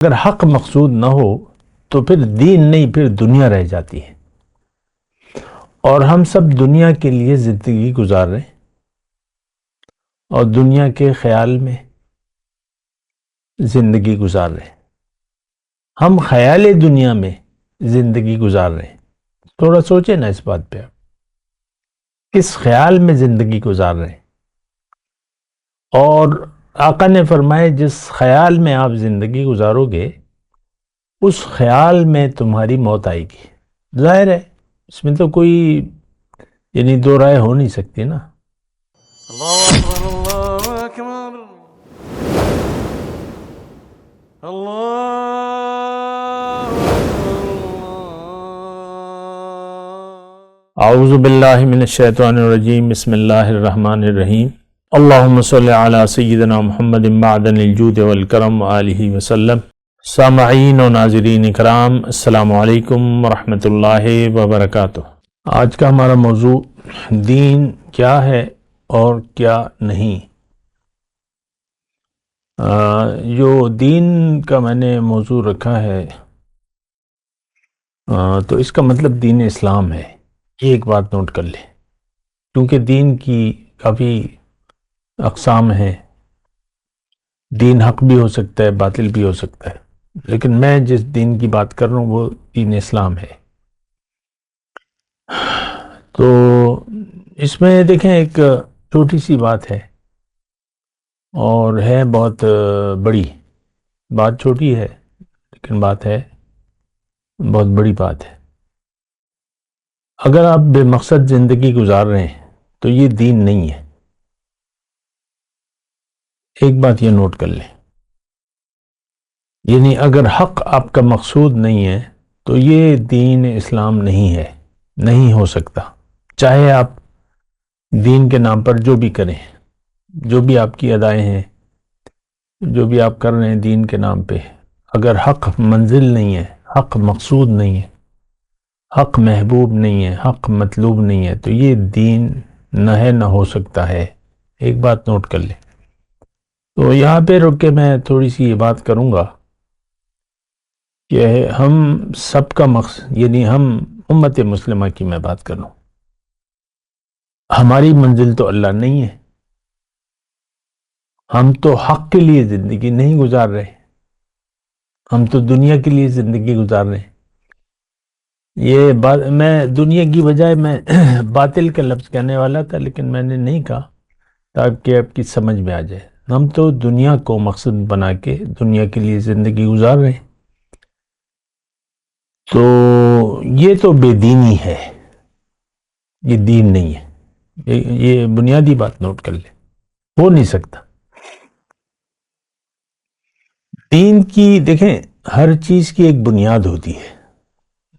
اگر حق مقصود نہ ہو تو پھر دین نہیں، پھر دنیا رہ جاتی ہے، اور ہم سب دنیا کے لیے زندگی گزار رہے ہیں اور دنیا کے خیال میں زندگی گزار رہے ہیں۔ ہم خیال دنیا میں زندگی گزار رہے ہیں۔ تھوڑا سوچیں نا اس بات پہ، آپ کس خیال میں زندگی گزار رہے ہیں؟ اور آقا نے فرمایا جس خیال میں آپ زندگی گزارو گے اس خیال میں تمہاری موت آئے گی۔ ظاہر ہے اس میں تو کوئی دو رائے ہو نہیں سکتی نا۔ اللہ اکبر اللہ اکبر اللہ اعوذ باللہ من الشیطان الرجیم، بسم اللہ الرحمن الرحیم۔ اللہم صلی علی سیدنا محمد معدن الجود والکرم آلہ وسلم۔ سامعین و ناظرین کرام، السلام علیکم ورحمۃ اللہ وبرکاتہ۔ آج کا ہمارا موضوع دین کیا ہے اور کیا نہیں۔ جو دین کا میں نے موضوع رکھا ہے تو اس کا مطلب دین اسلام ہے، یہ ایک بات نوٹ کر لیں، کیونکہ دین کی کافی اقسام ہیں۔ دین حق بھی ہو سکتا ہے، باطل بھی ہو سکتا ہے، لیکن میں جس دین کی بات کر رہا ہوں وہ دین اسلام ہے۔ تو اس میں دیکھیں ایک چھوٹی سی بات ہے اور ہے بہت بڑی بات، چھوٹی ہے لیکن بات ہے بہت بڑی بات ہے۔ اگر آپ بے مقصد زندگی گزار رہے ہیں تو یہ دین نہیں ہے۔ ایک بات یہ نوٹ کر لیں، یعنی اگر حق آپ کا مقصود نہیں ہے تو یہ دین اسلام نہیں ہے، نہیں ہو سکتا۔ چاہے آپ دین کے نام پر جو بھی کریں، جو بھی آپ کی ادائیں ہیں، جو بھی آپ کر رہے ہیں دین کے نام پہ، اگر حق منزل نہیں ہے، حق مقصود نہیں ہے، حق محبوب نہیں ہے، حق مطلوب نہیں ہے، تو یہ دین نہ ہے، نہ ہو سکتا ہے۔ ایک بات نوٹ کر لیں۔ تو یہاں پہ رک کے میں تھوڑی سی یہ بات کروں گا کہ ہم سب کا مقصد، یعنی ہم امت مسلمہ کی میں بات کر رہا ہوں، ہماری منزل تو اللہ نہیں ہے۔ ہم تو حق کے لیے زندگی نہیں گزار رہے، ہم تو دنیا کے لیے زندگی گزار رہے ہیں۔ یہ بات میں دنیا کی بجائے میں باطل کا لفظ کہنے والا تھا، لیکن میں نے نہیں کہا تاکہ آپ کی سمجھ میں آ جائے۔ ہم تو دنیا کو مقصد بنا کے دنیا کے لیے زندگی گزار رہے ہیں، تو یہ تو بے دینی ہے، یہ دین نہیں ہے۔ یہ بنیادی بات نوٹ کر لیں، ہو نہیں سکتا۔ دین کی دیکھیں، ہر چیز کی ایک بنیاد ہوتی ہے،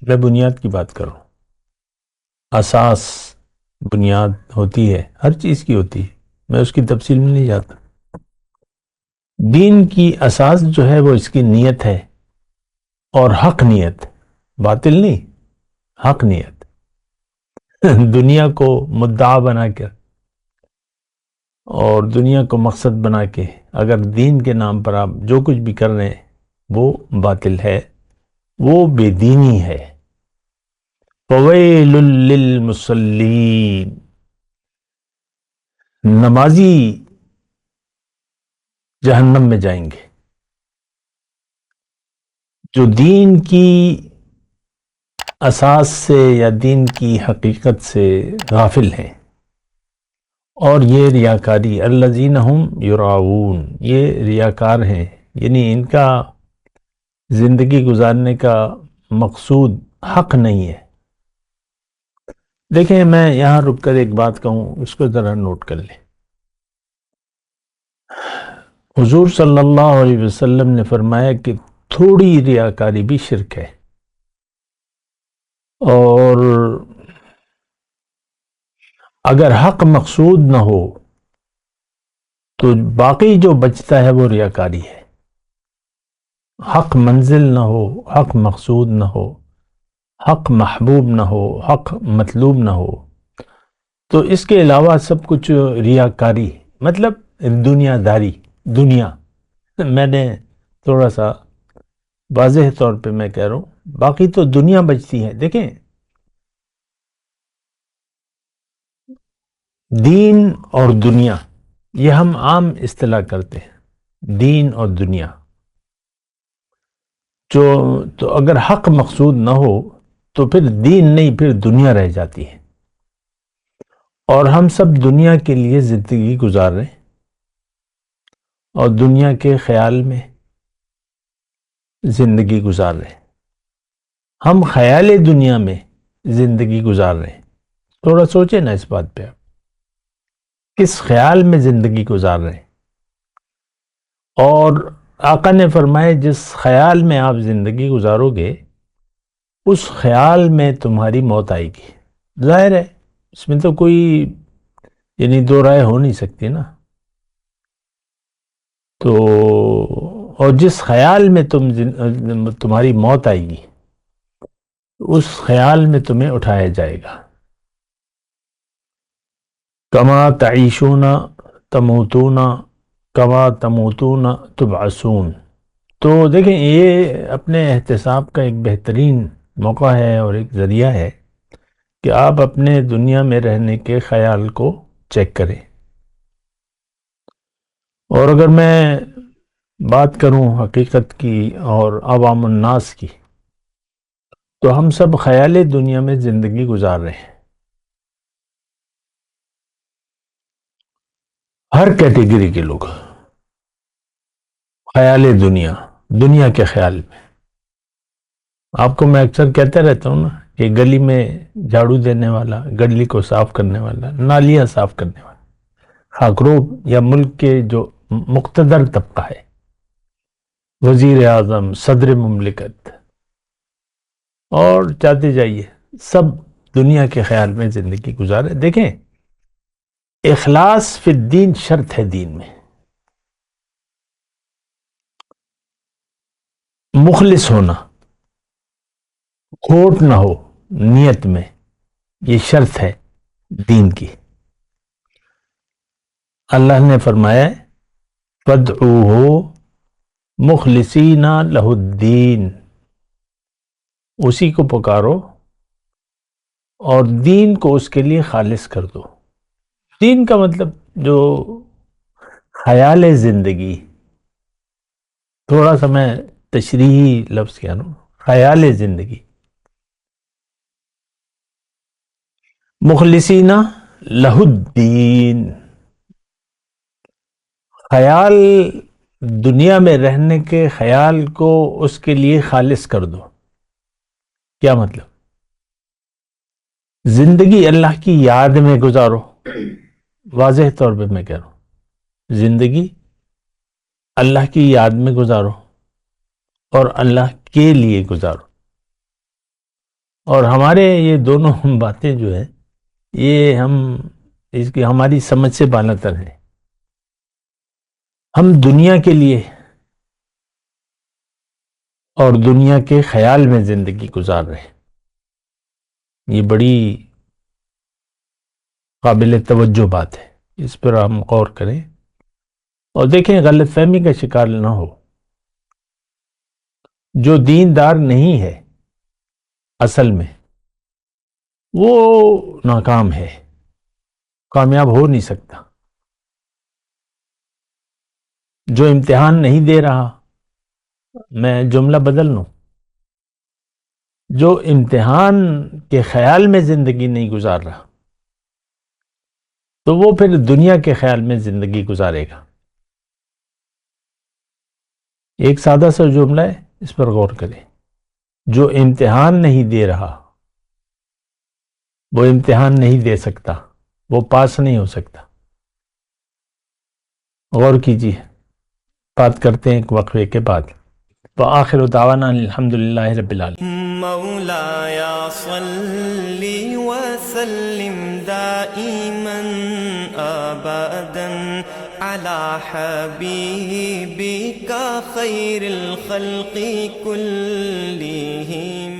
میں بنیاد کی بات کر رہا ہوں، اساس، بنیاد ہوتی ہے، ہر چیز کی ہوتی ہے، میں اس کی تفصیل میں نہیں جاتا۔ دین کی اساس جو ہے وہ اس کی نیت ہے، اور حق نیت، باطل نہیں، حق نیت۔ دنیا کو مدعا بنا کر اور دنیا کو مقصد بنا کے اگر دین کے نام پر آپ جو کچھ بھی کر رہے ہیں وہ باطل ہے، وہ بے دینی ہے۔ فویل للمصلین، نمازی جہنم میں جائیں گے جو دین کی اساس سے یا دین کی حقیقت سے غافل ہیں، اور یہ ریاکاری، الذین ہم یراؤون، یہ ریاکار ہیں، یعنی ان کا زندگی گزارنے کا مقصود حق نہیں ہے۔ دیکھیں، میں یہاں رک کر ایک بات کہوں، اس کو ذرا نوٹ کر لیں۔ حضور صلی اللہ علیہ وسلم نے فرمایا کہ تھوڑی ریاکاری بھی شرک ہے، اور اگر حق مقصود نہ ہو تو باقی جو بچتا ہے وہ ریاکاری ہے۔ حق منزل نہ ہو، حق مقصود نہ ہو، حق محبوب نہ ہو، حق مطلوب نہ ہو، تو اس کے علاوہ سب کچھ ریاکاری، مطلب دنیا داری، دنیا۔ میں نے تھوڑا سا واضح طور پہ میں کہہ رہا ہوں، باقی تو دنیا بچتی ہے. دیکھیں دین اور دنیا یہ ہم عام اصطلاح کرتے ہیں، دین اور دنیا. تو اگر حق مقصود نہ ہو تو پھر دین نہیں، پھر دنیا رہ جاتی ہے. اور ہم سب دنیا کے لیے زندگی گزار رہے ہیں اور دنیا کے خیال میں زندگی گزار رہے ہیں. ہم خیال دنیا میں زندگی گزار رہے ہیں. تھوڑا سوچیں نا اس بات پہ، آپ کس خیال میں زندگی گزار رہے ہیں. اور آقا نے فرمایا جس خیال میں آپ زندگی گزارو گے اس خیال میں تمہاری موت آئے گی. ظاہر ہے اس میں تو کوئی یعنی دو رائے ہو نہیں سکتی نا. تو اور جس خیال میں تمہاری موت آئے گی اس خیال میں تمہیں اٹھایا جائے گا. کما تعیشون تموتون کما تموتون تبعثون. تو دیکھیں یہ اپنے احتساب کا ایک بہترین موقع ہے اور ایک ذریعہ ہے کہ آپ اپنے دنیا میں رہنے کے خیال کو چیک کریں. اور اگر میں بات کروں حقیقت کی اور عوام الناس کی تو ہم سب خیال دنیا میں زندگی گزار رہے ہیں. ہر کیٹیگری کے لوگ خیال دنیا کے خیال میں. آپ کو میں اکثر کہتا رہتا ہوں نا کہ گلی میں جھاڑو دینے والا، گلی کو صاف کرنے والا، نالیاں صاف کرنے والا، خاکروب یا ملک کے جو مقتدر طبقہ ہے، وزیر اعظم، صدر مملکت اور چاہتے جائیے، سب دنیا کے خیال میں زندگی گزارے. دیکھیں اخلاص فی الدین شرط ہے دین میں. مخلص ہونا، کھوٹ نہ ہو نیت میں، یہ شرط ہے دین کی. اللہ نے فرمایا فَادْعُوهُ مُخْلِصِينَ لَهُ الدِّينَ، اسی کو پکارو اور دین کو اس کے لیے خالص کر دو. دین کا مطلب جو خیال زندگی، تھوڑا سا میں تشریحی لفظ کہہ رہا ہوں، خیال زندگی. مخلصین لہ الدین، خیال دنیا میں رہنے کے خیال کو اس کے لیے خالص کر دو. کیا مطلب؟ زندگی اللہ کی یاد میں گزارو. واضح طور پہ میں کہہ رہا ہوں، زندگی اللہ کی یاد میں گزارو اور اللہ کے لیے گزارو. اور ہمارے یہ دونوں باتیں جو ہیں یہ اس کی ہماری سمجھ سے بالاتر ہے. ہم دنیا کے لیے اور دنیا کے خیال میں زندگی گزار رہے ہیں. یہ بڑی قابل توجہ بات ہے، اس پر ہم غور کریں اور دیکھیں غلط فہمی کا شکار نہ ہو. جو دیندار نہیں ہے اصل میں وہ ناکام ہے، کامیاب ہو نہیں سکتا. جو امتحان نہیں دے رہا، میں جملہ بدل لوں، جو امتحان کے خیال میں زندگی نہیں گزار رہا تو وہ پھر دنیا کے خیال میں زندگی گزارے گا. ایک سادہ سا جملہ ہے، اس پر غور کریں. جو امتحان نہیں دے رہا وہ امتحان نہیں دے سکتا، وہ پاس نہیں ہو سکتا. غور کیجیے. بات کرتے ہیں ایک وقفے کے بعد. وآخر دعوانا الحمدللہ رب العالمین. مولایا صلی وسلم دائما ابدا على حبیبک خیر الخلق کلہم.